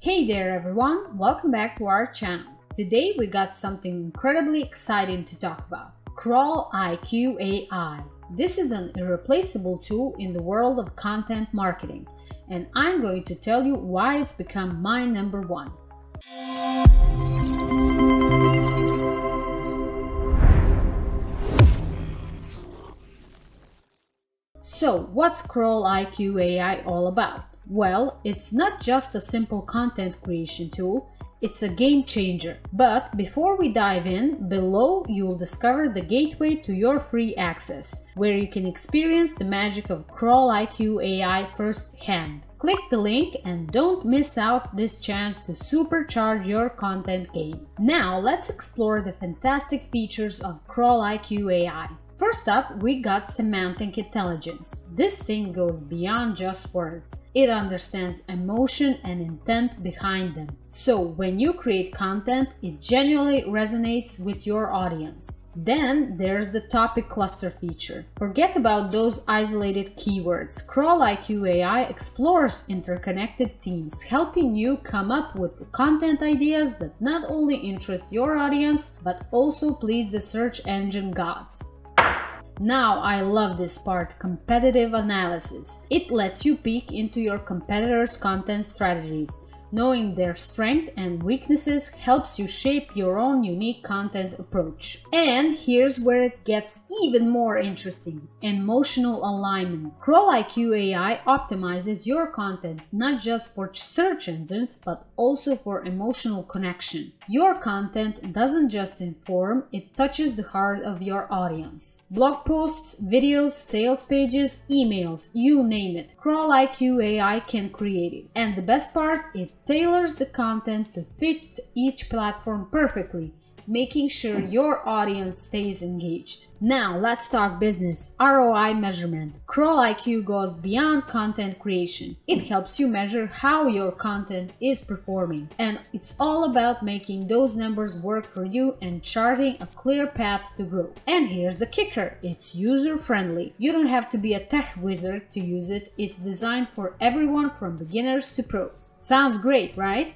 Hey there everyone, welcome back to our channel. Today we got something incredibly exciting to talk about. CrawlQ AI. This is an irreplaceable tool in the world of content marketing, and I'm going to tell you why it's become my number one. So, what's CrawlQ AI all about? Well, it's not just a simple content creation tool, it's a game changer. But before we dive in, below you'll discover the gateway to your free access, where you can experience the magic of CrawlQ AI firsthand. Click the link and don't miss out this chance to supercharge your content game. Now let's explore the fantastic features of CrawlQ AI. First up, we got semantic intelligence. This thing goes beyond just words. It understands emotion and intent behind them. So when you create content, it genuinely resonates with your audience. Then there's the topic cluster feature. Forget about those isolated keywords. CrawlQ AI explores interconnected themes, helping you come up with content ideas that not only interest your audience, but also please the search engine gods. Now I love this part, competitive analysis. It lets you peek into your competitors' content strategies. Knowing their strengths and weaknesses helps you shape your own unique content approach. And here's where it gets even more interesting. Emotional alignment. CrawlQ AI optimizes your content not just for search engines, but also for emotional connection. Your content doesn't just inform, it touches the heart of your audience. Blog posts, videos, sales pages, emails, you name it. CrawlQ AI can create it. And the best part, it tailors the content to fit each platform perfectly, making sure your audience stays engaged. Now let's talk business. ROI measurement. CrawlQ goes beyond content creation. It helps you measure how your content is performing, and it's all about making those numbers work for you and charting a clear path to grow. And here's the kicker, it's user-friendly. You don't have to be a tech wizard to use it. It's designed for everyone from beginners to pros. Sounds great, right?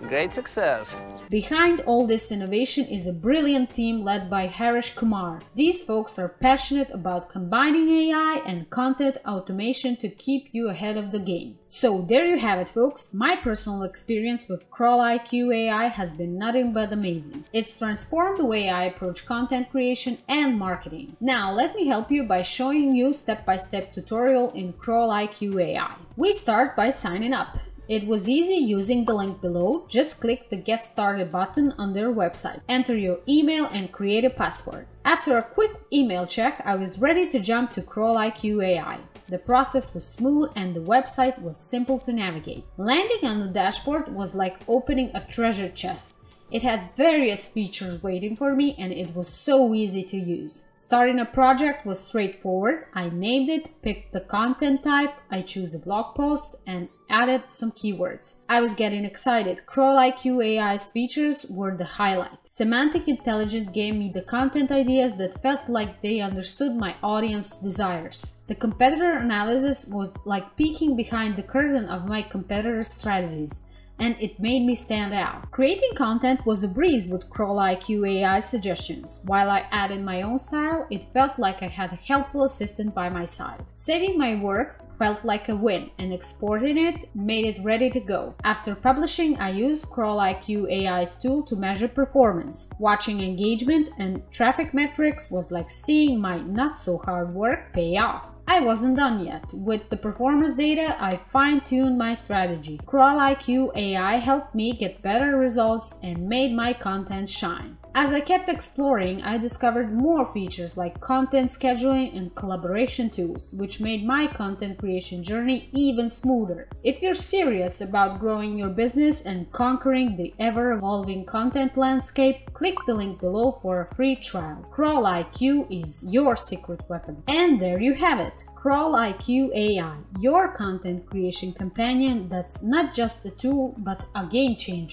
Great success! Behind all this innovation is a brilliant team led by Harish Kumar. These folks are passionate about combining AI and content automation to keep you ahead of the game. So there you have it, folks. My personal experience with CrawlQ AI has been nothing but amazing. It's transformed the way I approach content creation and marketing. Now let me help you by showing you step-by-step tutorial in CrawlQ AI. We start by signing up. It was easy using the link below. Just click the Get Started button on their website. Enter your email and create a password. After a quick email check, I was ready to jump to CrawlQ AI. The process was smooth and the website was simple to navigate. Landing on the dashboard was like opening a treasure chest. It had various features waiting for me and it was so easy to use. Starting a project was straightforward. I named it, picked the content type, I choose a blog post and added some keywords. I was getting excited. CrawlQ AI's features were the highlight. Semantic intelligence gave me the content ideas that felt like they understood my audience desires. The competitor analysis was like peeking behind the curtain of my competitors' strategies, and it made me stand out. Creating content was a breeze with CrawlQ AI suggestions. While I added my own style, it felt like I had a helpful assistant by my side. Saving my work felt like a win, and exporting it made it ready to go. After publishing, I used CrawlQ AI's tool to measure performance. Watching engagement and traffic metrics was like seeing my not-so-hard work pay off. I wasn't done yet. With the performance data, I fine-tuned my strategy. CrawlQ AI helped me get better results and made my content shine. As I kept exploring, I discovered more features like content scheduling and collaboration tools, which made my content creation journey even smoother. If you're serious about growing your business and conquering the ever-evolving content landscape, click the link below for a free trial. CrawlQ is your secret weapon. And there you have it. CrawlQ AI, your content creation companion that's not just a tool, but a game changer.